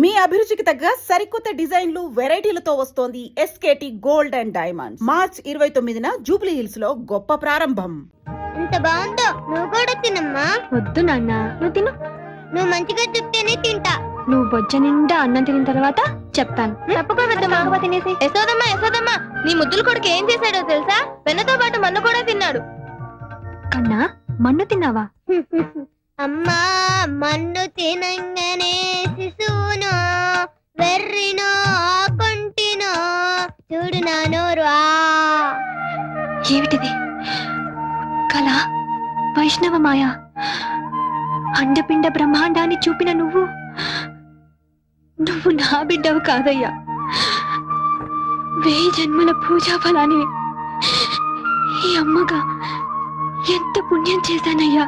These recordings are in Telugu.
మీ అభిరుచికి తగ్గ సరికొత్త డిజైన్లు వెరైటీలతో వస్తోంది SKT gold and diamonds. March 29న జూబ్లీ హిల్స్ లో గొప్ప ప్రారంభం. ఎంత బాగుందో, నువ్వు కూడా తినమ్మా. వద్దు నాన్న, నువ్వు తిను. నువ్వు మంచిగా చెప్తేనే తింటా. నువ్వు బొజ్జ నిండా అన్నం తిన్న తర్వాత చెప్తాను. తప్పకుండా తినేసి. యశోదమ్మ, నీ ముద్దుల కొడుకు ఏం చేశాడో తెలుసా? వెన్నతో పాటు మన్ను కూడా తిన్నాడు. కన్నా, మన్ను తిన్నావా? అమ్మా, మన్ను తినంగానే శిశువును వెర్రినో కొంటినో చూడు నా నోరు. ఏమిటిది? కళ, వైష్ణవ మాయ, అండపిండ బ్రహ్మాండాన్ని చూపిన నువ్వు నా బిడ్డవు కాదయ్యా. 1000 జన్మల పూజా ఫలాన్ని ఈ అమ్మగా ఎంత పుణ్యం చేశానయ్యా.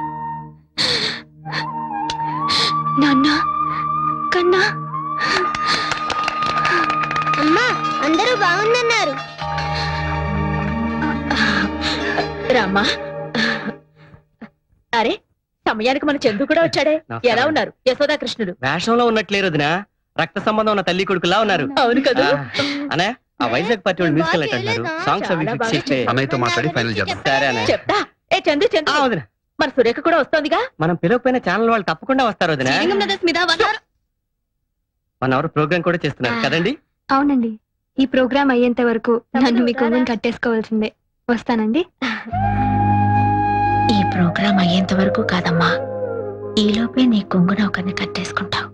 నాన్న, కన్నా. అమ్మా, అందరూ బాగుందన్నారు. రామ్మా, అరే సమయానికి మన చందు కూడా వచ్చాడే. ఎలా ఉన్నారు యశోదా కృష్ణుడు? వేషంలో ఉన్నట్లేరు వదినా, రక్త సంబంధం ఉన్న తల్లి కొడుకులా ఉన్నారు. అవును కదా. అనే ఆ వైజాగ్ పార్టీ వాళ్ళు మ్యూజికల్ నైట్ అంటున్నారు. సాంగ్స్ అవి ఫిక్స్ చేస్తే అన్నయ్యతో మాట్లాడి ఫైనల్ చేద్దాం. సరే అనే. చెప్తా. ఏ చందు చందు, వదినా, మన సురేఖ కూడా వస్తోందిగా. మనం పిలవకపోయిన ఛానల్ వాళ్ళు తప్పకుండా వస్తారు వదినా. మన ఎవరు ప్రోగ్రామ్ కూడా చేస్తున్నారు కదండి? అవునండి, ఈ ప్రోగ్రాం అయ్యేంత వరకు నన్ను మీ కొంగుని కట్టేసుకోవాల్సిందే. వస్తానండి. ఈ ప్రోగ్రాం అయ్యేంత వరకు కాదమ్మా, ఈ లోపే నీ కొంగున ఒకరిని కట్టేసుకుంటావు.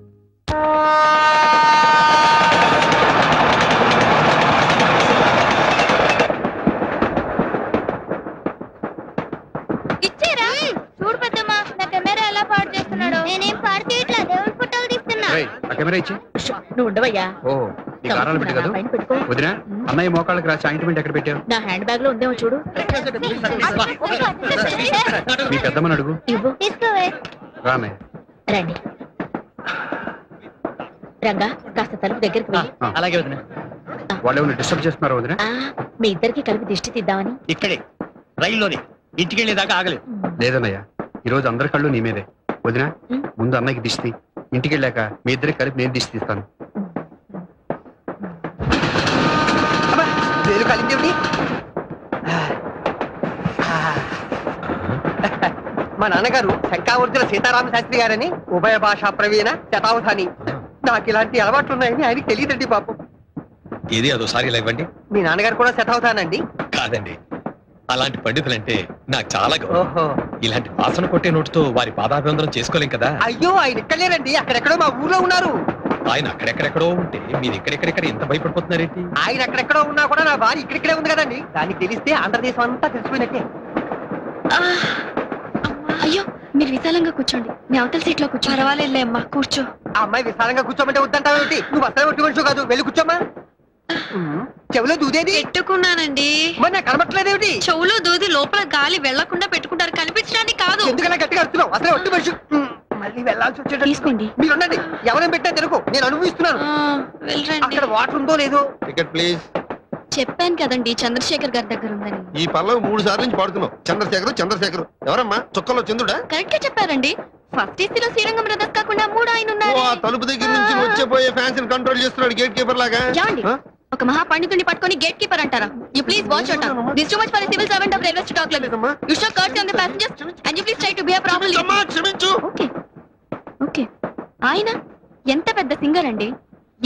ఇచ్చారా? చూడు పెద్దమ్మా, నా కెమెరా ఎలా పాడు చేస్తున్నాడు. నేనేం పాడు చేయట్లా, దేవుడి ఫోటోలు తీస్తున్నా. ఆ కెమెరా ఇచ్చి. నువ్వు ఉండవయ్యా. ఓ, నీ గారాలు పెట్టి కదా పైన పెట్టుకో. వదినా, అన్నయ్య మోకాళ్ళకి రాసి ఆయింట్మెంట్ ఎక్కడ పెట్టావు? నా హ్యాండ్ బ్యాగ్ లో ఉందేమో చూడు. మీ పెద్దమ్మని అడుగు. ఇవ్వు. తీసుకోవే. రామే. రండి రంగా, కాస్త తలుపు దగ్గరికి వెళ్ళి. అలాగే వదినా. వాళ్ళు ఏమైనా డిస్టర్బ్ చేస్తున్నారా వదినా? మీ ఇద్దరికి కలిపి దిష్టి తీద్దామని. ఇక్కడే రైల్లోనే ఇంటికి వెళ్ళేదాకా ఆగలేదు. లేదన్నయ్య, ఈ రోజు అందరి కళ్ళు నీ మీదే. వదినా, ముందు అన్నయ్యకి దిష్టి, ఇంటికి వెళ్ళాక మీ ఇద్దరికి కలిపి నేను దిష్టి తీస్తాను. మా నాన్నగారు శంకావర్జున సీతారామ శాస్త్రి గారని ఉభయ భాషా ప్రవీణ శతావధాని. నాకు ఇలాంటి అలవాట్లు ఉన్నాయని ఆయనకి తెలియదండి పాపం. ఏది అదోసారి ఇలా ఇవ్వండి. మీ నాన్నగారు కూడా శతావధానండి? కాదండి, అలాంటి పండితులంటే నాకు చాలా గౌరవం. ఓహో. ఇలాంటి వాసన కొట్టే నోటితో వారి పాదాభివందనం చేసుకోలేం కదా. అయ్యో, ఆయన ఇక్కడ లేరండి, అక్కడెక్కడో మా ఊర్లో ఉన్నారు. ఆయన అక్కడెక్కడెక్కడో ఉంటే మీరు ఎక్కడెక్కడెక్కడ ఎంత భయపడిపోతున్నారేంటి? ఆయన అక్కడెక్కడో ఉన్నా కూడా నా భార్య ఇక్కడిక్కడే ఉంది కదండి. దానికి తెలిస్తే ఆంధ్రదేశం అంతా తెలిసిపోయినట్టే. అయ్యో, మీరు విశాలంగా కూర్చోండి, మీ అవతల సీట్ లో కూర్చో. పర్వాలేదులే అమ్మా, కూర్చో. ఆ అమ్మాయి విశాలంగా కూర్చోమంటే వద్దంటావేమిటి? నువ్వు అసలు ఒట్టి మనిషి కాదు, వెళ్ళి కూర్చోమ్మా. చెవులో దూదేది పెట్టుకున్నానండి. మరి నాకు కనబట్టలేదేమిటి? చెవులో దూది లోపల గాలి వెళ్లకుండా పెట్టుకుంటారు, కనిపించడానికి కాదు. ఎందుకలా గట్టిగా అడుగుతున్నావు? అసలే ఒట్టి మనిషి. మళ్ళీ వెళ్ళాల్సి వచ్చేటట్టు. తీసుకోండి. మీరు ఉండండి, ఎవరైనా పెట్టా తెలుగు, నేను అనుభవిస్తున్నాను. అక్కడ వాటర్ ఉందో లేదో. Ticket please. చెప్పాను కదండి, చంద్రశేఖర్ గారి దగ్గర ఉందని. ఈ పల్లవి 3 సార్లు నుంచి పాడుతున్నావు. చంద్రశేఖర్ ఎవరమ్మా? చుక్కలో చంద్రుడా? కరెక్ట్ గా చెప్పారండి. ఫస్ట్ ఏసీలో శ్రీరంగం బ్రదర్స్ కాకుండా 3 ఆయన ఉన్నారు. తలుపు దగ్గర నుంచి వచ్చేపోయే ఫ్యాన్స్ కంట్రోల్ చేస్తున్నాడు గేట్ కీపర్ లాగా. ఏమండి, ఒక మహా పండితుడిని పట్టుకొని గేట్ కీపర్ అంటారా? You please watch out. This too much for a civil servant of railway talk like this. You show courtesy on the passengers and you please try to behave properly. క్షమించు. Okay okay. ఆయన ఎంత పెద్ద సింగర్ అండి.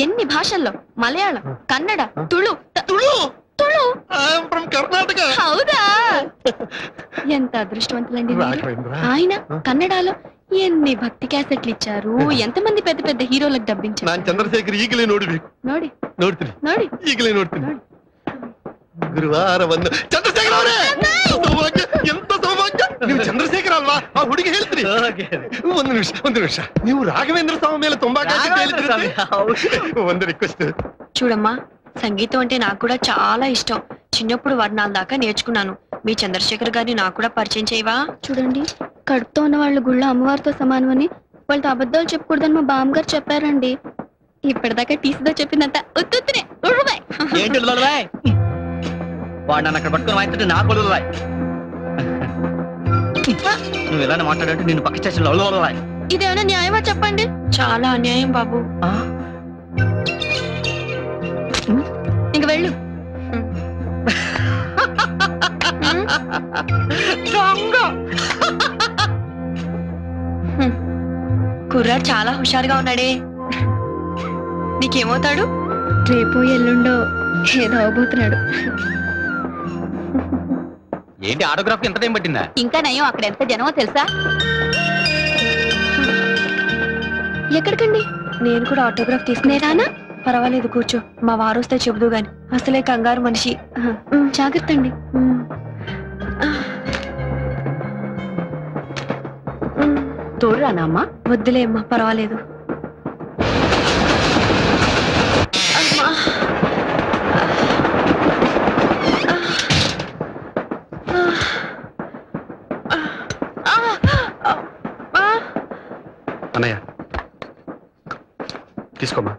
ఎన్ని భాషల్లో, మలయాళం, కన్నడ, తుళు తుళు కర్ణాటక. హౌదా? ఎంత అదృష్టవంతులండి మీరు. ఆయన కన్నడలో ఎన్ని భక్తి క్యాసెట్లు ఇచ్చారు, ఎంతమంది పెద్ద పెద్ద హీరోలకు డబ్బించారు. ನಾನು ಚಂದ್ರಶೇಖರ್ ಈಗಲೇ ನೋಡಬೇಕು. ನೋಡಿ ನೋಡ್ತೀನಿ ನೋಡಿ ಈಗಲೇ ನೋಡ್ತೀನಿ. ಗುರುವಾರ ಬಂದು ಚಂದ್ರಶೇಖರ್ ಅವರೇ, ಸೌಭಾಗ್ಯ, ಎಂತ ಸೌಭಾಗ್ಯ. ನೀವು ಚಂದ್ರಶೇಖರ್ ಅಲ್ವಾ? ಆ ಹುಡುಗಿ ಹೇಳ್ತೀರಿ. ಒಂದು ನಿಮಿಷ ನೀವು ರಾಘವೇಂದ್ರ ಸ್ವಾಮಿ ಮೇಲೆ ತುಂಬಾ ಕಾಳಜಿ ಹೇಳಿದ್ರಿ. ಒಂದು ರಿಕ್ವೆಸ್ಟ್. చూడమ్మా, సంగీతం అంటే నాకు కూడా చాలా ఇష్టం. చిన్నప్పుడు వర్ణాల దాకా నేర్చుకున్నాను. మీ చంద్రశేఖర్ గారిని నాకు కూడా పరిచయం చేయవా? చూడండి, కడుపుతో ఉన్న వాళ్ళ గుళ్ళ అమ్మవారితో సమానమని వాళ్ళతో అబద్ధాలు చెప్పకూడదని మా బామ్మగారు చెప్పారండి. ఇప్పటిదాకా టీసీతో చెప్పిందంట ఉత్తునే. ఏంటి వాడు నన్ను అక్కడ పట్టుకుని వాయించంటే నాకు వదలరాయ్. నువ్వు ఎలా మాట్లాడంటే నేను పక్క స్టేషన్ లో ఇదేమైనా న్యాయమా చెప్పండి. చాలా అన్యాయం బాబు. కుర్రాడు చాలా హుషారుగా ఉన్నాడే. నీకేమవుతాడు? రేపు ఎల్లుండో ఏదో అవబోతున్నాడు. ఏంటి ఆటోగ్రాఫ్ ఎంత టైం పట్టిందా? ఇంకా నయం, అక్కడ ఎంత జనమో తెలుసా? ఎక్కడికండి? నేను కూడా ఆటోగ్రాఫ్ తీసుకునేదానా? పర్వాలేదు కూర్చో, మా వారు వస్తే చెబుదు గాని. అసలే కంగారు మనిషి. జాగ్రత్త అండి. తోడురానమ్మా. వద్దులే అమ్మా, పర్వాలేదు. అన్నయ్య తీసుకోమ్మా.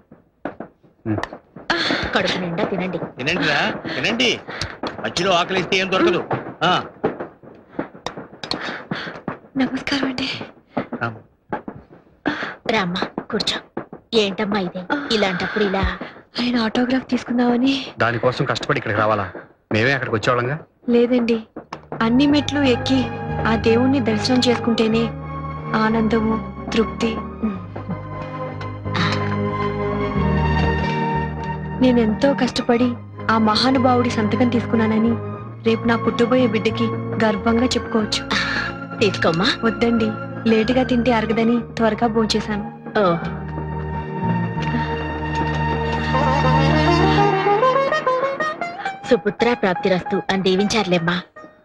కడుపు నిండా తినండి. తినండిరా తినండి, మధ్యలో ఆకలిస్తే ఏం దొరకదు. నమస్కారం అండి. రామ్మా కూర్చో. ఏంటమ్మా ఇది, ఇలాంటప్పుడు ఇలా? ఆయన ఆటోగ్రాఫ్ తీసుకుందామని. దానికోసం కష్టపడి ఇక్కడికి రావాలా? మేమే అక్కడికి వచ్చేవాళ్ళంగా. లేదండి, అన్ని మెట్లు ఎక్కి ఆ దేవుణ్ణి దర్శనం చేసుకుంటేనే ఆనందము, తృప్తి. నేనెంతో కష్టపడి ఆ మహానుభావుడి సంతకం తీసుకున్నానని రేపు నా పుట్టబోయే బిడ్డకి గర్వంగా చెప్పుకోవచ్చు. తీసుకోమ్మా. వద్దండి, లేటుగా తింటే అరగదని త్వరగా భోంచేశాను. ఓ, సుపుత్ర ప్రాప్తిరస్తు అని దీవించారులేమ్మా.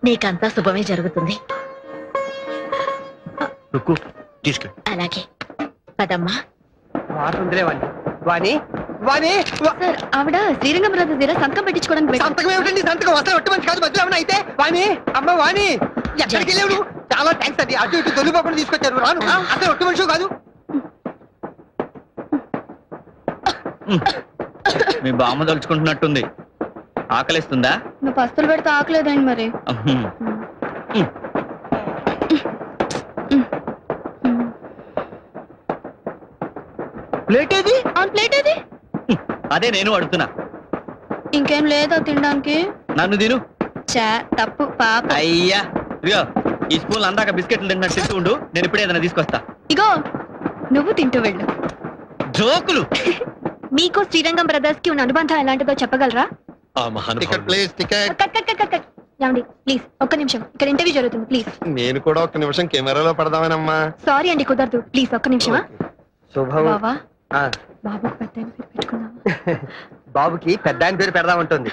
నీకంతా శుభమే జరుగుతుంది. రుక్కు తీసుకు. అలాగే పదమ్మా. వాటుందిలే వాణి. వాణి వాణి సార్, ఆవిడ శ్రీరంగం బ్రదర్స్ దగ్గర సంతకం పెట్టించుకోవడానికి సంతకం ఏమిటండి? సంతకం అసలు ఒట్టి మంచి కాదు, మధ్యలో ఏమన్నా అయితే. వాణి అమ్మ వాణి, ఎక్కడికి వెళ్ళావు నువ్వు? చాలా థ్యాంక్స్ అండి, అటు ఇటు దొల్లిపోకుండా తీసుకొచ్చారు. రాను, అసలు ఒట్టి మనిషి కాదు. మీ బామ్మ తలుచుకుంటున్నట్టుంది. ఆకలిస్తుందా? నువ్వు పస్తులు పెడితే ఆకలేదండి మరి. ప్లేట్ ఏది? ప్లేట్ ఏది? అదే నేను అడుగుతున్నా. ఇంకేం లేదా తినడానికి? నన్ను తిను. చా తప్పు పాప. అయ్యా ఇదిగో, ఈ స్పూన్ అందాక బిస్కెట్లు తిన్నట్టు తింటూ ఉండు, నేను ఇప్పుడే ఏదైనా తీసుకొస్తా. ఇగో నువ్వు తింటూ వెళ్ళు. జోకులు. మీకు శ్రీరంగం బ్రదర్స్ కి ఉన్న అనుబంధం ఎలాంటిదో చెప్పగలరా? Ticket please, ticket. Cut cut cut cut. ఏమండి ప్లీజ్ ఒక్క నిమిషం, ఇక్కడ ఇంటర్వ్యూ జరుగుతుంది, ప్లీజ్. నేను కూడా ఒక్క నిమిషం కెమెరాలో పడదామేనమ్మా. సారీ అండి, కుదరదు, ప్లీజ్ ఒక్క నిమిషమా. శుభం. బావా, ఆ, బాబుకు పెద్ద ఆయన పేరు పెట్టుకుందామా? బాబుకి పెద్ద ఆయన పేరు పెడదామంటుంది.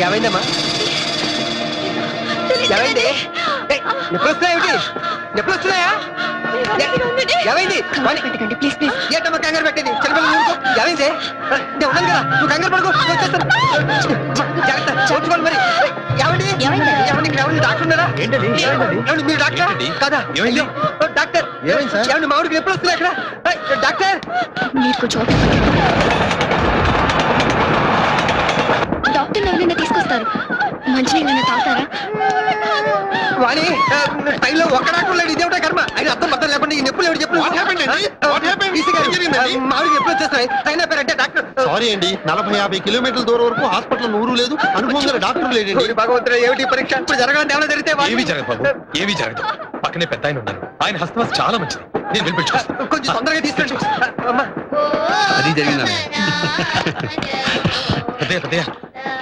ఏమైందమ్మా? ఏమైంది? ఎప్పుడు వస్తున్నాయేమిటి? ఎప్పుడు వస్తున్నాయా? ఏమైంది? వాణి, పెట్టకండి ప్లీజ్ ప్లీజ్. ఏంటమ్మా కంగారు పెట్టేది? చిన్నపిల్లలు ఊరుకో. ఏమైంది? నేను ఉన్నాను కదా, నువ్వు కంగారు పడుకో, నేను వచ్చేస్తాను. జాగ్రత్త, చూసుకోవాలి మరి. ఏమండి? ఏమైంది? ఏమండి, ఇక్కడ ఏమండి డాక్టర్ ఉన్నారా? ఏంటది? ఏమండి, మీరు డాక్టరా? కాదా? ఏమైంది? అయ్యో, ఓ, డాక్టర్. ఏమైంది సార్? ఏమండి, మా ఊరికి ఎప్పుడు వస్తున్నాయి ఇక్కడ? ఏయ్, డాక్టర్. మీరు కొంచెం డాక్టర్ ఎవరైనా తీసుకొస్తారు. మంచినీళ్ళైనా తాగుతారా? వాణి, టైంలో ఒక్క డాక్టర్ లేడు, ఇదేమిటో కర్మ. ఆయన అర్థం అర్థం లేకుండా ఈ నొప్పులు ఎవరు చెప్పు. What happened అండి? What happened? ఏం జరిగిందండి? మా ఊరికి ఎప్పుడు వచ్చేస్తాయి? అయినా పేరంటే డాక్టర్. సారీ అండి, 40-50 కిలోమీటర్ల దూరం వరకు హాస్పిటల్ నూరు లేదు, అనుభవం గల డాక్టర్ లేడండి. ఓరి భగవంతుడా, ఏమిటి ఈ పరీక్ష? ఇప్పుడు జరగాలంటే ఏమైనా జరిగితే వాణి. ఏమీ జరగదు బాబు, ఏమీ జరగదు. పక్కనే పెద్ద ఆయన ఉన్నారు, ఆయన హస్తవాసి చాలా మంచిది. నేను వెళ్ళిపెట్టుకొస్తాను. కొంచెం తొందరగా తీసుకెళ్ళి. అమ్మా, అది జరిగిందా? పెద్దయ్య పెద్దయ్య,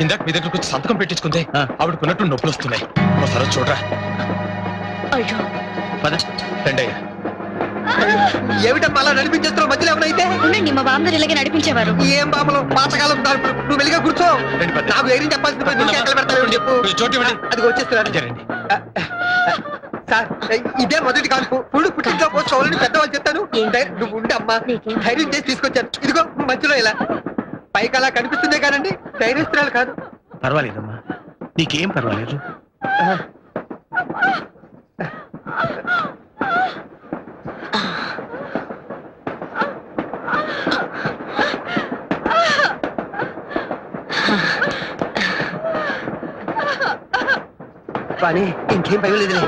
ఇందాక మీ దగ్గరకు వచ్చి సంతకం పెట్టించుకుంటే ఆవిడకున్నట్టు నొప్పులు వస్తున్నాయి. ఒకసారి చూడరా. అయ్యో, పద. రండయ్య. ఏమిటమ్మా అలా నడిపించేస్తున్నావు? మధ్యలో ఏమైనా అయితే? ఉండండి, మా బామ్మగారు ఇలాగే నడిపించేవారు. ఏం బాబులు, పాతకాలం దాడుపులు. నువ్వు వెళ్ళిగా కూర్చో. రండి పెద్ద. నాకు ధైర్యం చెప్పాల్సింది పోయి నువ్వు కేకలు పెడతావేమో చెప్పు. చోటు ఇవ్వండి. అది వచ్చేస్తున్నాను. రండి. సార్, ఇదే మొదటి కాల్పు. పుడు పుట్టింట్లో పోసుకోవాలని పెద్దవాళ్ళు చెప్తాను. నువ్వు ఉండే అమ్మా, నీకేం? ధైర్యం చేసి తీసుకొచ్చాను. ఇదిగో మధ్యలో ఇలా పైకి అలా కనిపిస్తుందే కానండి, ధైర్యస్తురాలు కాదు. పర్వాలేదమ్మా, నీకేం పర్వాలేదు. కానీ ఇంకేం భయం లేదులే.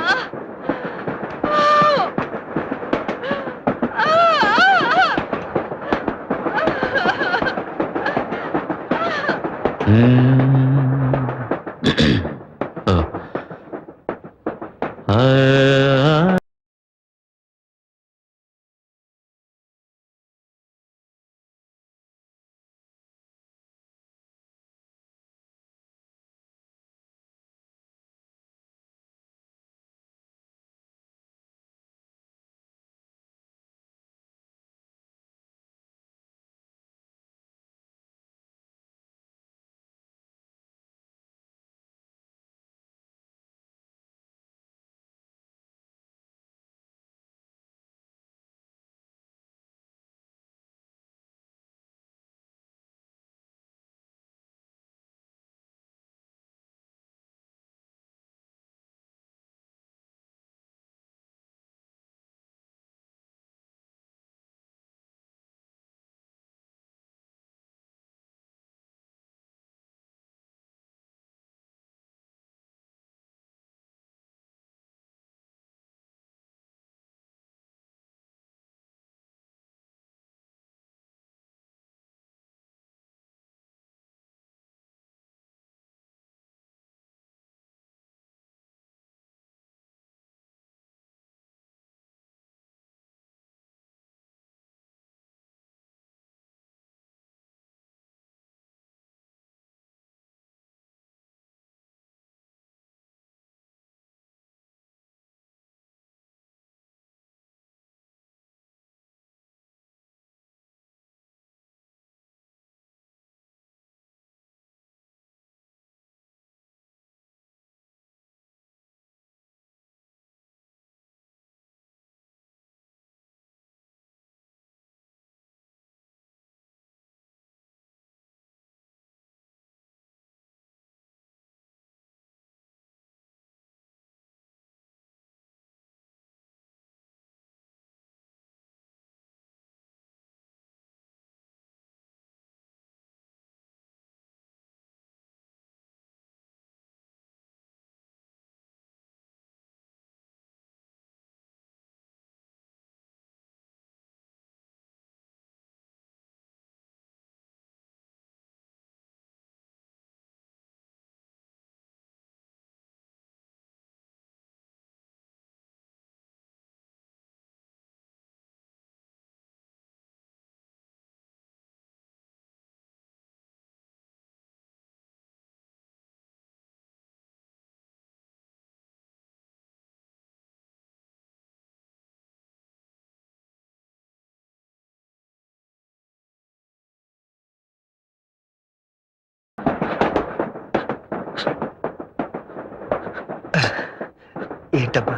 ఏంటబ్బా?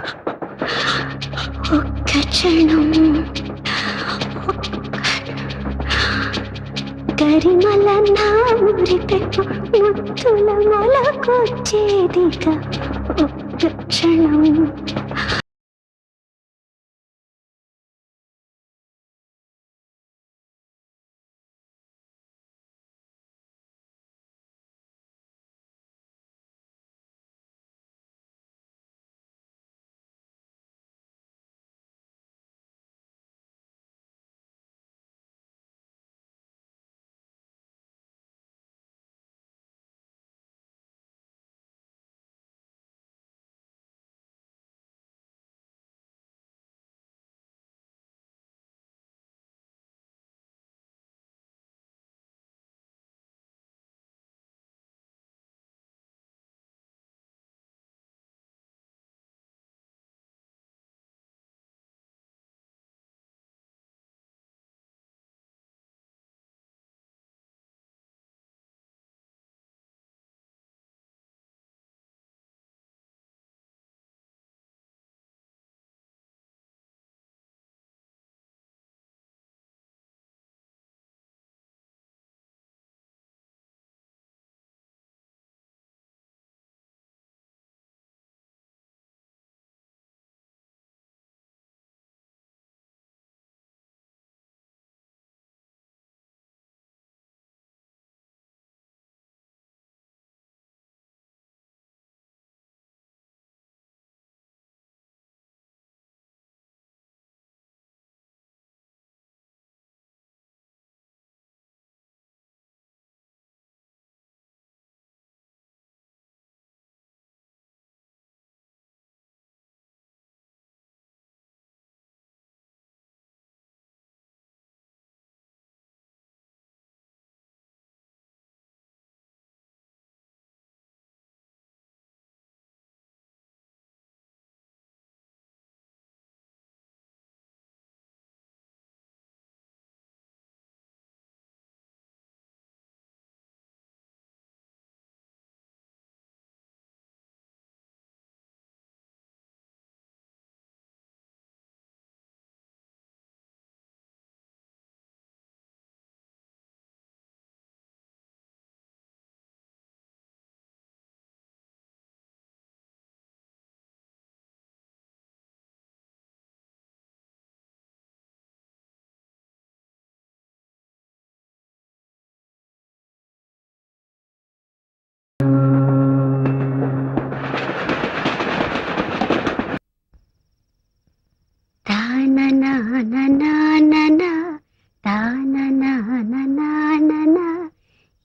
ఒక్క క్షణం గరిమల నా ఊరితెప్పు ముత్తుల మొలకొచ్చేదిగా ఒక్క క్షణం.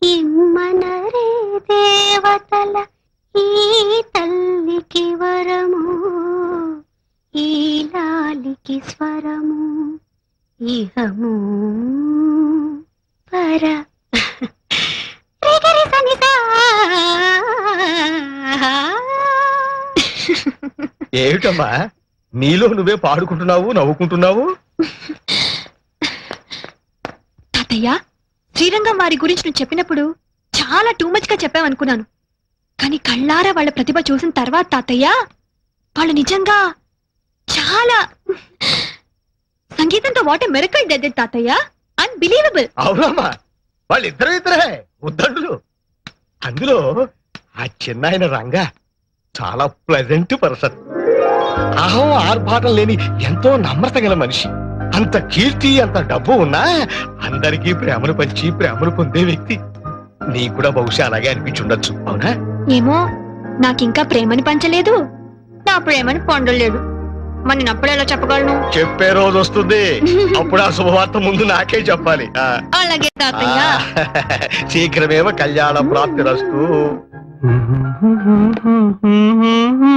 ఇమ్మనరే దేవతల ఈ తల్లికి వరము, ఈ లాలికి స్వరము, ఇహము పర ఏమిటమ్మా నీలో నువ్వే పాడుకుంటున్నావు, నవ్వుకుంటున్నావు? తాతయ్య, శ్రీరంగం వారి గురించి నువ్వు చెప్పినప్పుడు చాలా టూ మచ్ గా చెప్పావనుకున్నాను. కానీ కళ్ళారా వాళ్ళ ప్రతిభ చూసిన తర్వాత తాతయ్య, వాళ్ళు నిజంగా చాలా సంగీతంతో వాట్ ఏ మిరకల్ డెడ్ తాతయ్య. అన్బిలీవబుల్. అవునమ్మా, వాళ్ళిద్దరే ఉద్దండులు. అందులో ఆ చిన్నాయన రంగా చాలా ప్లెజెంట్ పర్సన్. అహం ఆర్భాటం లేని ఎంతో నమ్రత గల మనిషి. అంత కీర్తి, అంత డబ్బు ఉన్నా అందరికీ ప్రేమను పంచి ప్రేమను పొందే వ్యక్తి. నీ కూడా బహుశా అలాగే అనిపించుండొచ్చు, అవునా? ఏమో, నాకింకా ప్రేమని పంచలేదు, నా ప్రేమని పొందలేదు. మరి నేను అప్పుడు ఎలా చెప్పగలను? చెప్పే రోజు వస్తుంది, అప్పుడు ఆ శుభవార్త ముందు నాకే చెప్పాలి. అలాగే తాతయ్య. శీఘ్రమేవ కళ్యాణ ప్రాప్తిరస్తు.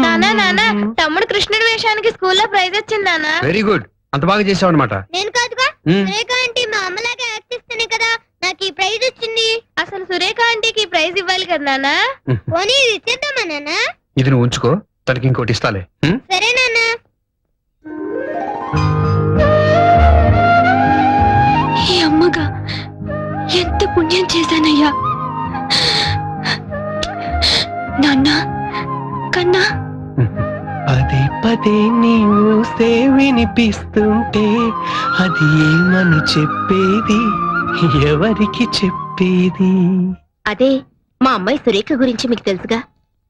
నానా నానా, తమ్ముడు కృష్ణుడి వేషానికి స్కూల్లో ప్రైజ్ వచ్చింది నానా. వెరీ గుడ్, అంత బాగా చేసావు అనమాట. నేను కాదుగా, సురేఖ ఆంటీ మా అమ్మలాగా యాక్ట్ చేస్తేనే కదా నాకు ఈ ప్రైజ్ వచ్చింది. అసలు సురేఖ ఆంటీకి ఈ ప్రైజ్ ఇవ్వాలి కదా నానా. పోనీ ఇది ఇచ్చేద్దామా నానా? ఇది నువ్వు ఉంచుకో, తనకి ఇంకోటి ఇస్తాలే. సరే నానా. ఈ అమ్మగా ఎంత పుణ్యం చేశానయ్యా. నాన్న కన్నా పదే పదే నీవుసే వినిపిస్తుంటే అది ఏమని చెప్పేది, ఎవరికి చెప్పేది? అదే మా అమ్మాయి సురేఖ గురించి మీకు తెలుసుగా.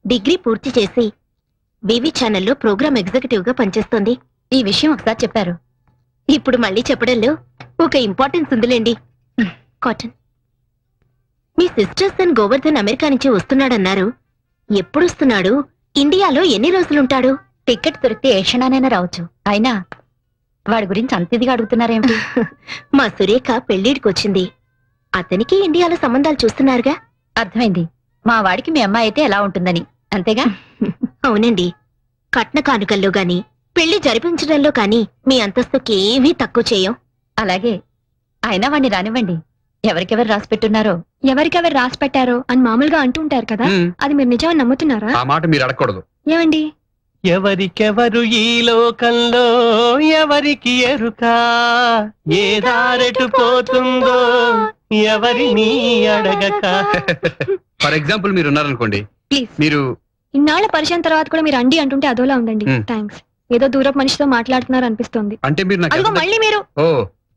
డిగ్రీ పూర్తి చేసి వివి ఛానల్లో ప్రోగ్రామ్ ఎగ్జిక్యూటివ్ గా పనిచేస్తోంది. ఈ విషయం ఒకసారి చెప్పారు, ఇప్పుడు మళ్ళీ చెప్పడంలో ఒక ఇంపార్టెన్స్ ఉందిలేండి. కాటన్, మీ సిస్టర్ సన్ గోవర్ధన్ అమెరికా నుంచి వస్తున్నాడన్నారు. ఎప్పుడు వస్తున్నాడు? ఇండియాలో ఎన్ని రోజులుంటాడు? టికెట్ దొరికితే ఏ క్షణానైనా రావచ్చు. అయినా వాడి గురించి అంత ఇదిగా అడుగుతున్నారేమిటి? మా సురేఖ పెళ్లిడికి వచ్చింది. అతనికి ఇండియాలో సంబంధాలు చూస్తున్నారుగా. అర్థమైంది. మా వాడికి మీ అమ్మాయి అయితే ఎలా ఉంటుందని, అంతేగా? అవునండి. కట్న కానుకల్లో గాని పెళ్లి జరిపించడంలో కాని మీ అంతస్తుకి ఏమీ తక్కువ చేయం. అలాగే. అయినా వాణ్ణి రానివ్వండి. ఎవరికెవరు రాసి పెట్టున్నారో. ఎవరికెవరు రాసి పెట్టారో అని మామూలుగా అంటుంటారు కదా, అది మీరు నిజమని నమ్ముతున్నారా? ఆ మాట మీరు అడగకూడదు. ఏమండి? ఎవరికెవరు ఈ లోకంలో ఎవరికి ఎరుక, ఏ దారెటు పోతుందో ఎవరిని అడగక. ఫర్ ఎగ్జాంపుల్ మీరు ఉన్నారనుకోండి, ప్లీజ్. మీరు ఇన్నాళ్ల పరిచయం తర్వాత కూడా మీరు అండి అంటుంటే అదోలా ఉందండి. థ్యాంక్స్. ఏదో దూరపు మనిషితో మాట్లాడుతున్నారు అనిపిస్తుంది. అంటే మీరు నాకు అదిగో ఎంత మళ్ళీ మీరు. ఓ,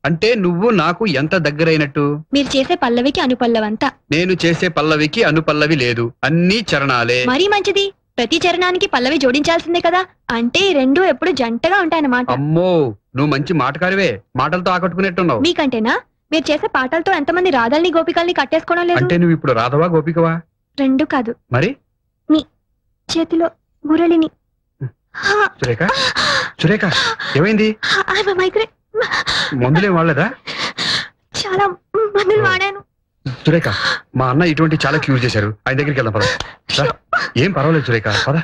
అంటే నువ్వు నాకు ఎంత దగ్గరైనట్టు? మీరు చేసే పల్లవికి అనుపల్లవంతా. నేను చేసే పల్లవికి అనుపల్లవి లేదు, అన్నీ చరణాలే. మరీ మంచిది. ప్రతి చరణానికి పల్లవి జోడించాల్సిందే కదా. అంటే ఈ రెండు ఎప్పుడు జంటగా ఉంటాయన్నమాట. అమ్మో, నువ్వు మంచి మాటకారివే. మాటలతో ఆకట్టుకునేట్టున్నావు. మీకంటేనా? మీరు చేసే పాటలతో ఎంతమంది రాధల్ని గోపికల్ని కట్టేసుకోవడం లేదు? అంటే నువ్వు ఇప్పుడు రాధవా గోపికవా? రెండు కాదు. మరి చేతిలో మురళిని. సురేఖ, సురేఖ ఏమైంది? మందులేం వాడలేదా? చాలా మందులు వాడాను. సురేఖ, మా అన్న ఇటువంటి చాలా క్యూర్ చేశారు. ఆయన దగ్గరికి వెళ్దాం పద. రా. ఏం పర్వాలేదు సురేఖ, పద.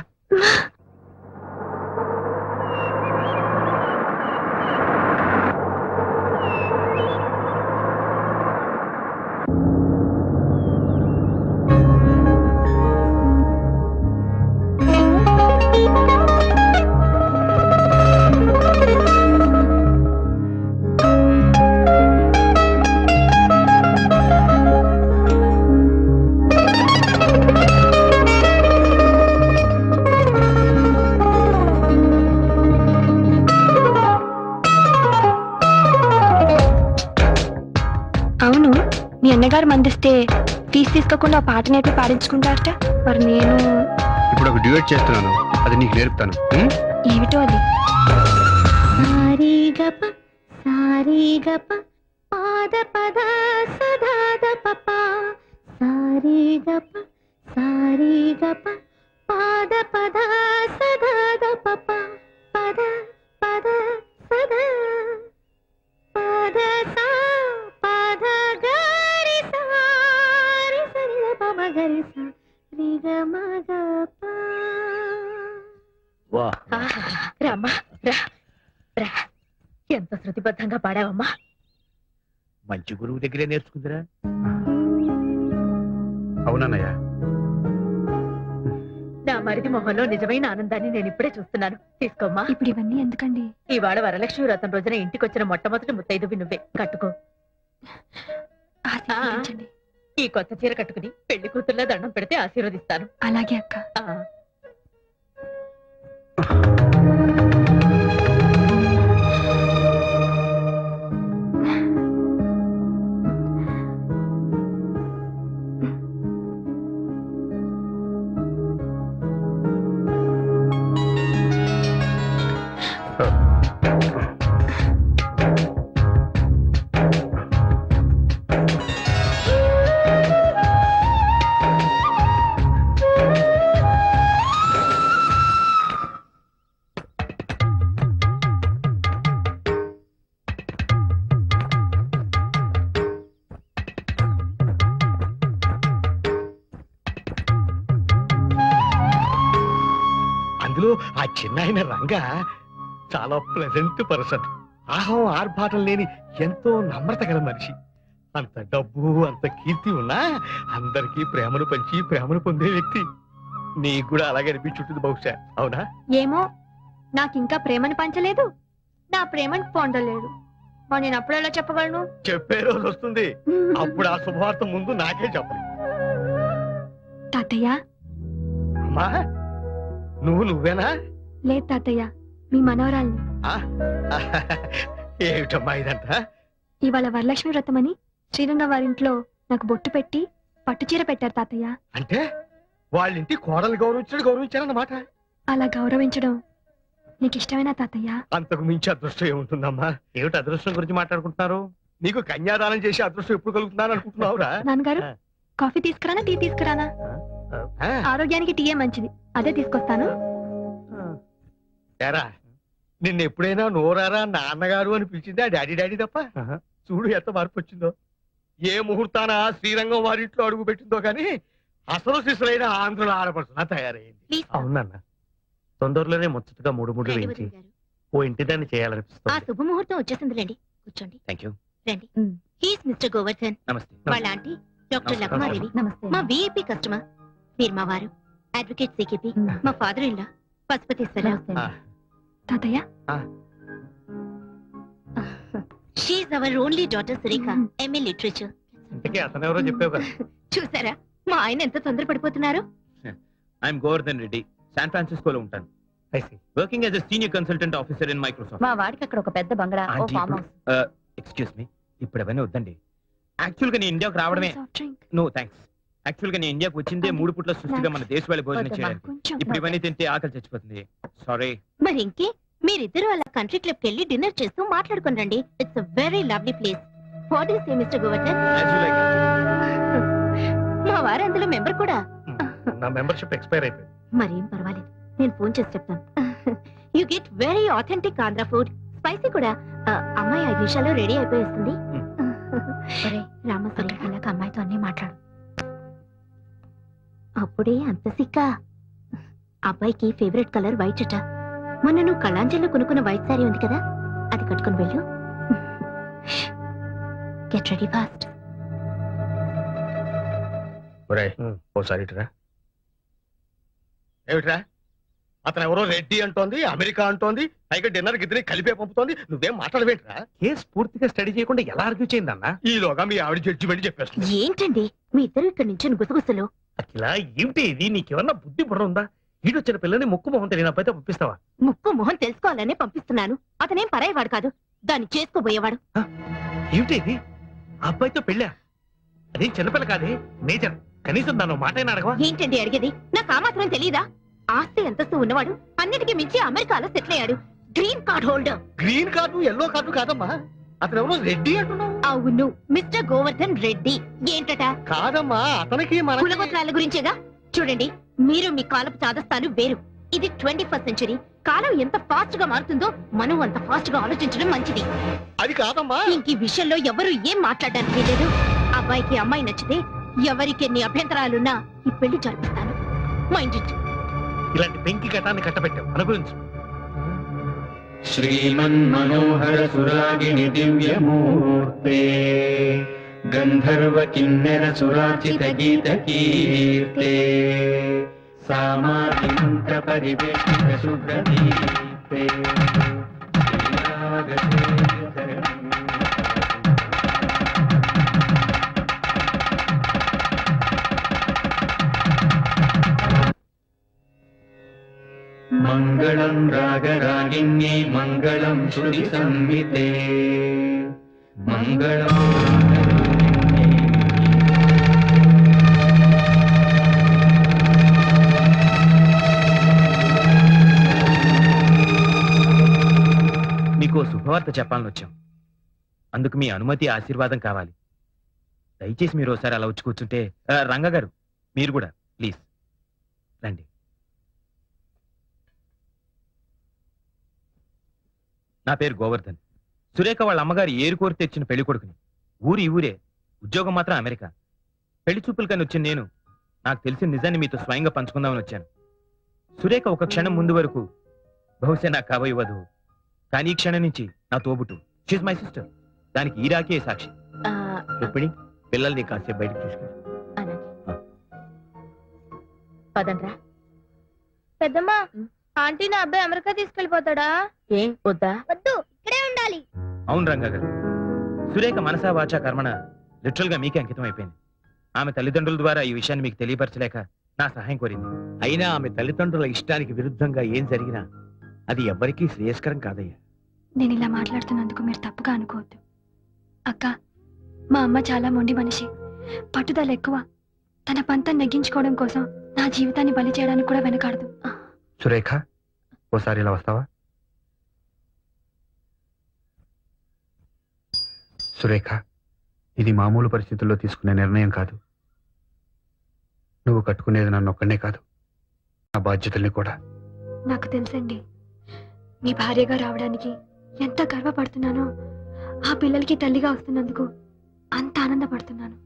అవును, మీ అన్నగారు మందిస్తే ఫీజు తీసుకోకుండా ఆ పాట నేర్పి పాడించుకుంటారట. మరి నేను ఇప్పుడు ఒక డ్యూయట్ చేస్తున్నాను, అది నీకు నేర్పుతాను. ఏమిటో అది? సారీగప సారీగప పాద పద సదాద పప సారీగప సారీగప పాద పద సదాద పప పద పద సద పద సా పద గరి సారి సరి పమ గరి సా రి గ మ గ ప. రామ్మా, రా రా. ఎంత శృతిబద్ధంగా పాడావమ్మా. మంచి గురువు దగ్గరే నేర్చుకుందిరా. అవునన్నయ్య. నా మరిది మొహంలో నిజమైన ఆనందాన్ని నేను ఇప్పుడే చూస్తున్నాను. తీసుకోమ్మా. ఇప్పుడు ఇవన్నీ ఎందుకండి? ఇవాళ వరలక్ష్మి వ్రతం రోజున ఇంటికొచ్చిన మొట్టమొదటి ముత్తైదువి నువ్వే. కట్టుకో. ఆశీర్వదించండి. ఈ కొత్త చీర కట్టుకుని పెళ్లి కూతుర్లా దండం పెడితే ఆశీర్వదిస్తాను. అలాగే అక్క. అందులో ఆ చిన్నాయన రంగా చాలా ప్లెజెంట్ పర్సన్. ఆహం ఆర్భాటం లేని ఎంతో నమ్రత గల మనిషి. అంత డబ్బు అంత కీర్తి ఉన్నా అందరికీ ప్రేమను పంచి ప్రేమను పొందే వ్యక్తి. నీకు కూడా అలాగే అనిపించుంటుంది బహుశా, అవునా? ఏమో, నాకింకా ప్రేమను పంచలేదు, నా ప్రేమను పొందలేదు. మరి నేను అప్పుడు ఎలా చెప్పగలను? చెప్పే రోజు వస్తుంది. అప్పుడు ఆ శుభవార్త ముందు నాకే చెప్పాలి. తాతయ్య, అమ్మా, నువ్వేనా? లేదు తాతయ్య, మీ మనవరాల్ని. ఏమిటమ్మా ఇదంతా? ఇవాళ వరలక్ష్మి వ్రతమని శ్రీరంగ వారింట్లో నాకు బొట్టు పెట్టి పట్టుచీర పెట్టారు తాతయ్య. అంటే వాళ్ళింటి కోడలు గౌరవించారన్నమాట. అలా గౌరవించడం నీకు ఇష్టమేనా తాతయ్య? అంతకు మించి అదృష్టం ఏముంటుందమ్మా? ఏమిటి అదృష్టం గురించి మాట్లాడుకుంటున్నారు? నీకు కన్యాదానం చేసి అదృష్టం ఎప్పుడు కలుగుతున్నాను అనుకుంటున్నావురా? నాన్నగారు, కాఫీ తీసుకురానా టీ తీసుకురానా? ఆరోగ్యానికి టీయే మంచిది, అదే తీసుకొస్తాను. ఏరా, నిన్న ఎప్పుడైనా నోరారా నాన్నగారు అని పిలిచిందా డాడీ డాడీ తప్ప? చూడు ఎంత మార్పు వచ్చిందో. ఏ ముహూర్తాన శ్రీరంగం వారింట్లో అడుగు పెట్టిందో కానీ అసలు శిశులైన ఆంధ్రుల ఆడపడుతున్నా తయారైంది. అవునన్న, తొందరలోనే ముచ్చటగా 3 ముళ్ళు వేయించి ఓ ఇంటి దాన్ని ఆ చేయాలనిపిస్తుంది. శుభముహూర్తం వచ్చేసిందిలేండి, కూర్చోండి. Thank you. రండి. He's mister Govardhan. నమస్తే. వాళ్ళ ఆంటీ డాక్టర్ నమస్కారం. లక్మాదేవి. నమస్తే. మా విఐపి కస్టమర్. మీరు మా వారు అడ్వకేట్ సికిపి. మా ఫాదర్ ఇన్ లా పశుపతీశ్వరరావు. తాతయ్య, she's our only daughter Surekha, MA literature. ఇంతకీ అతను ఎవరో చెప్పావు కదా. చూసారా మా ఆయన ఎంత తొందరపడిపోతున్నారు? ఐఎమ్ గోవర్ధన్ రెడ్డి, శాన్ ఫ్రాన్సిస్కోలో ఉంటాను. Working as a senior consultant officer in Microsoft. మా వాడికి అక్కడ ఒక పెద్ద బంగ్లా, ఓ ఫామ్ హౌస్. ఎక్స్క్యూజ్ మీ, ఇప్పుడు అవన్నీ వద్దండి. యాక్చువల్ గా నేను ఇండియాకు రావడమే. Soft drink. No thanks. Actual గా నేను ఇండియాకు వచ్చిందే 3 పూట్ల సృష్టిగా మన దేశ వాళ్ళ భోజనం వద్దమ్మా, చేయడానికి. కొంచెం. ఇప్పుడు ఇవన్నీ తింటే ఆకలి చచ్చిపోతుంది. సారీ. మరి ఇంకే మీరిద్దరు అలా కంట్రీ క్లబ్ కెళ్ళి డిన్నర్ చేస్తూ మాట్లాడుకుని రండి. It's a very lovely place. What is mister Govardhan? మా వారు అందులో మెంబర్ కూడా. నా మెంబర్షిప్ ఎక్స్పైర్ అయిపోయింది. మరేం పర్వాలేదు, నేను ఫోన్ చేసి చెప్తాను. You get very authentic Andhra food, spicy కూడా. అమ్మాయి 5 నిమిషాల్లో రెడీ అయిపోయేస్తుంది. రామసరి ఇలాగ అమ్మాయితో అన్నీ మాట్లాడు. అప్పుడే అంత సిక్క. అబ్బాయికి ఫేవరెట్ కలర్ వైట్ అట. మొన్న నువ్వు కళాంజలిలో కొనుక్కున్న వైట్ సారీ ఉంది కదా, అది కట్టుకుని వెళ్ళు. Get ready fast. ఓసారి ఇటురా. ఏమిట్రా, అతను ఎవరో రెడ్డి అంటోంది, అమెరికా అంటోంది, పైగా డిన్నర్ గిద్దరి కలిపే పంపుతోంది. నువ్వేం మాట్లాడవేంట్రా? కేసు పూర్తిగా స్టడీ చేయకుండా ఎలా ఆర్గ్యూ చేయిందన్నా? ఈలోగా మీ ఆవిడ జడ్జిమెంట్ చెప్పేస్తుంది. ఏంటండి మీ ఇద్దరు ఇక్కడ నుంచి గుసగుసలు? అఖిల, ఏమిటి ఇది? నీకేమన్నా బుద్ధి బుర్ర ఉందా? ఈడొచ్చిన పిల్లని ముక్కు మొహం తెలియని అబ్బాయితో పంపిస్తావా? ముక్కు మొహం తెలుసుకోవాలనే పంపిస్తున్నాను. అతనేం పరాయవాడు కాదు, దాన్ని చేసుకోబోయేవాడు. ఏమిటి ఇది? ఆ అబ్బాయితో పెళ్ళా? అదేం చిన్నపిల్ల కాదే, మేజర్. కనీసం దాని మాట అయినా అడగవా? ఏంటండి అడిగేది? నాకు ఆ మాత్రం తెలీదా? ఆస్తి అంతస్తు ఉన్నవాడు, అన్నిటికీ మించి అమెరికాలో సెటిల్ అయ్యాడు. Green card holder. Green card yellow card కాదమ్మా, అతను ఎవరో రెడ్డి అంటున్నావు. అవును, మిస్టర్ గోవర్ధన్ రెడ్డి. ఏంటట? కాదమ్మా, అతనికి మన కులగోత్రాల గురించేగా. చూడండి, మీరు మీ కాలపు చాదస్తాలు వేరు. ఇది 21st సెంచరీ. కాలం ఎంత ఫాస్ట్ గా మారుతుందో మనం అంత ఫాస్ట్ గా ఆలోచించడం మంచిది. అది కాదమ్మా. ఇంక ఈ విషయంలో ఎవరు ఏం మాట్లాడడానికి లేదు. అబ్బాయికి అమ్మాయి నచ్చితే ఎవరికి ఎన్ని అభ్యంతరాలున్నా ఈ పెళ్లి జరిపిస్తాను. Mind it. ఇలాంటి పెంకి ఘటాన్ని కట్టబెట్టావు, అనుభవించు. శ్రీమన్మనోహర సురాగిణి దివ్యమూర్తే గంధర్వ కిన్నెర సురాచిత గీత కీర్తే సామాధి మంత్ర పరివేష్టిత శుభ్ర దీప్తే మంగళం రాగరాగిణ్యై మంగళం శృతి సంహితే మంగళం మీకు శుభవార్త చెప్పాలని వచ్చాం. అందుకు మీ అనుమతి, ఆశీర్వాదం కావాలి. దయచేసి మీరు ఒకసారి అలా వచ్చి కూర్చుంటే. రంగ గారు, మీరు కూడా ప్లీజ్ రండి. నా పేరు గోవర్ధన్. సురేఖ వాళ్ళ అమ్మగారు ఏరు కోరి తెచ్చిన పెళ్లి కొడుకుని. ఊరి ఊరే, ఉద్యోగం మాత్రం అమెరికా. పెళ్లి చూపులకని వచ్చిన నేను నాకు తెలిసిన నిజాన్ని మీతో స్వయంగా పంచుకుందామని వచ్చాను. సురేఖ ఒక క్షణం ముందు వరకు బహుశా నాకు కాబోయే వధువు, కానీ ఈ క్షణం నుంచి నా తోబుట్టు. She's my sister. దానికి ఈ రాకే సాక్షి. రుక్మిణి, పిల్లల్ని కాసేపు బయటకు తీసుకెళ్ళి. పదండ్రా. పెద్దమ్మా, ఆంటీ నా అబ్బాయి అమెరికా తీసుకెళ్లిపోతాడా? ఏం వద్దా? వద్దు, ఇక్కడే ఉండాలి. అవును రంగా గారు, సురేఖ మనసా వాచా కర్మణ లిటరల్ గా మీకే అంకితం అయిపోయింది. ఆమె తల్లిదండ్రుల ద్వారా ఈ విషయాన్ని మీకు తెలియపరచలేక నా సహాయం కోరింది. అయినా ఆమె తల్లిదండ్రుల ఇష్టానికి విరుద్ధంగా ఏం జరిగినా అది ఎవ్వరికీ శ్రేయస్కరం కాదయ్యా. నేను ఇలా మాట్లాడుతున్నందుకు మీరు తప్పుగా అనుకోవద్దు. అక్క, మా అమ్మ చాలా మొండి మనిషి, పట్టుదల ఎక్కువ. తన పంతం నెగ్గించుకోవడం కోసం నా జీవితాన్ని బలి చేయడానికి కూడా వెనకాడదు. సురేఖ, ఓసారి ఇలా వస్తావా? సురేఖ, ఇది మామూలు పరిస్థితుల్లో తీసుకునే నిర్ణయం కాదు. నువ్వు కట్టుకునేది నన్ను ఒక్కనే కాదు, నా బాధ్యతల్ని కూడా. నాకు తెలుసండి, మీ భార్యగా రావడానికి ఎంత గర్వపడుతున్నానో, ఆ పిల్లలకి తల్లిగా వస్తున్నందుకు అంత ఆనందపడుతున్నాను.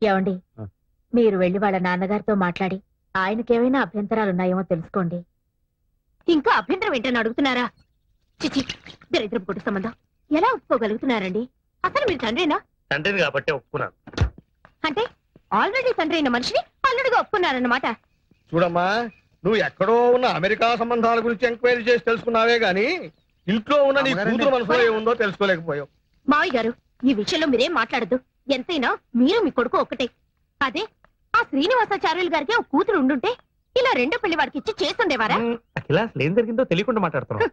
ఏమండి, ఆ. మీరు వెళ్లి వాళ్ళ నాన్నగారితో మాట్లాడి ఆయనకేమైనా అభ్యంతరాలున్నాయేమో తెలుసుకోండి. ఇంకా అభ్యంతరం ఏంటని అడుగుతున్నారా? చిచి, దరిద్రపు కొట్టు సంబంధం ఎలా ఒప్పుకోగలుగుతున్నారండి? అసలు మీరు తండ్రేనా? తండ్రిని కాబట్టి ఒప్పుకున్నాను. అంటే ఆల్రెడీ తండ్రి అయిన మనిషిని అల్లుడిగా ఒప్పుకున్నారన్నమాట. చూడమ్మా, నువ్వు ఎక్కడో ఉన్న అమెరికా సంబంధాల గురించి ఎంక్వైరీ చేసి తెలుసుకున్నావే గాని ఇంట్లో ఉన్న నీ కూతురు మనసులో ఏముందో తెలుసుకోలేకపోయావు. మావయ్య గారు, ఈ విషయంలో మీరేం మాట్లాడద్దు. ఎంతైనా మీరు మీ కొడుకు ఒక్కటే. అదే ఆ శ్రీనివాసాచార్యులు గారికి ఒక కూతురు ఉండుంటే ఇలా రెండో పెళ్లి వాడికి ఇచ్చి చేస్తుండేవారా? అఖిల, అసలు ఏం జరిగిందో తెలియకుండా మాట్లాడుతున్నాం.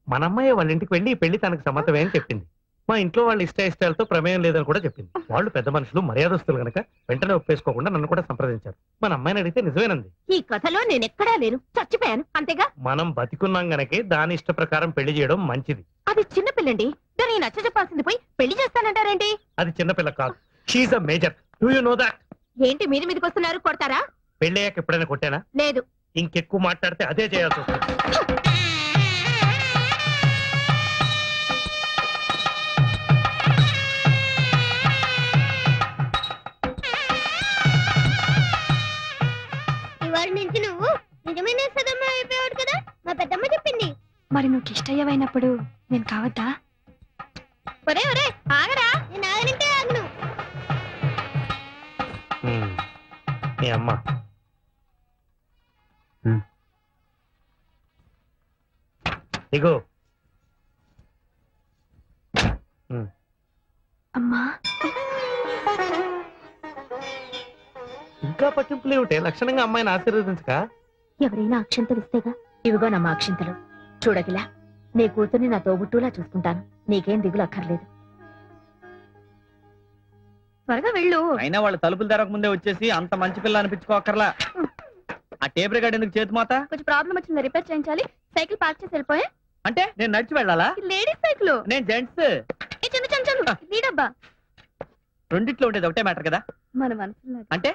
మన అమ్మాయి వాళ్ళ ఇంటికి వెళ్ళి ఈ పెళ్లి తనకు సమ్మతమే అని చెప్పింది. మా ఇంట్లో వాళ్ళ ఇష్టాయిష్టాలతో ప్రమేయం లేదని కూడా చెప్పింది. వాళ్ళు పెద్ద మనుషులు, మర్యాదస్తులు గనక వెంటనే ఒప్పేసుకోకుండా నన్ను కూడా సంప్రదించారు. మన అమ్మాయిని అడిగితే నిజమేనంది. ఈ కథలో నేనెక్కడా లేను, చచ్చిపోయాను అంతేగా. మనం బతికున్నాం గనకే దాని ఇష్ట ప్రకారం పెళ్లి చేయడం మంచిది. అది చిన్న పిల్లండి, దాన్ని నచ్చ చెప్పాల్సింది పోయి పెళ్లి చేస్తానంటారేంటి? అది చిన్నపిల్ల కాదు, she's a major. Do you know that? ఏంటి మీది మీదకి వస్తున్నారు? కొడతారా? పెళ్ళయ్యాక ఎప్పుడైనా కొట్టానా? లేదు. ఇంకెక్కువ మాట్లాడితే అదే చేయాల్సి వస్తుంది. ఇవాళ నుంచి నువ్వు నిజమైన సదమ్మ అయిపోయాడు కదా, మా పెద్దమ్మ చెప్పింది. మరి నువ్వు ఇష్టయ్యవైనప్పుడు నేను కావద్దా? ఒరే ఒరే ఆగరా, నేను ఆగనంటే ఆగను. మీ అమ్మ ఇగో. అమ్మా, ఇంకా పట్టింపులు ఏమిటే? లక్షణంగా అమ్మాయిని ఆశీర్వదించక. ఎవరైనా అక్షంతలు ఇస్తేగా. ఇవిగో నమ్మ అక్షంతలు. చూడగిలా, నీ కూతుర్ని నా తోబుట్టులా చూసుకుంటాను. నీకేం దిగులు అక్కర్లేదు. త్వరగా వెళ్ళు. అయినా వాళ్ళు తలుపులు తెరక ముందే వచ్చేసి అంత మంచి పిల్ల అనిపించుకోకర్లా. ఆ టేప్ రికార్డ్ ఎందుకు చేతి మాత? కొంచెం ప్రాబ్లం వచ్చింది, రిపేర్ చేయించాలి. సైకిల్ పార్క్ చేసి వెళ్ళిపోయా. అంటే నేను నడిచి వెళ్ళాలా? Ladies cycle. నేను జెంట్స్. చందు చందు చందు, నీడబ్బా. రెండిట్లో ఉండేది ఒకటే మ్యాటర్ కదా. మన మనసులో అంటే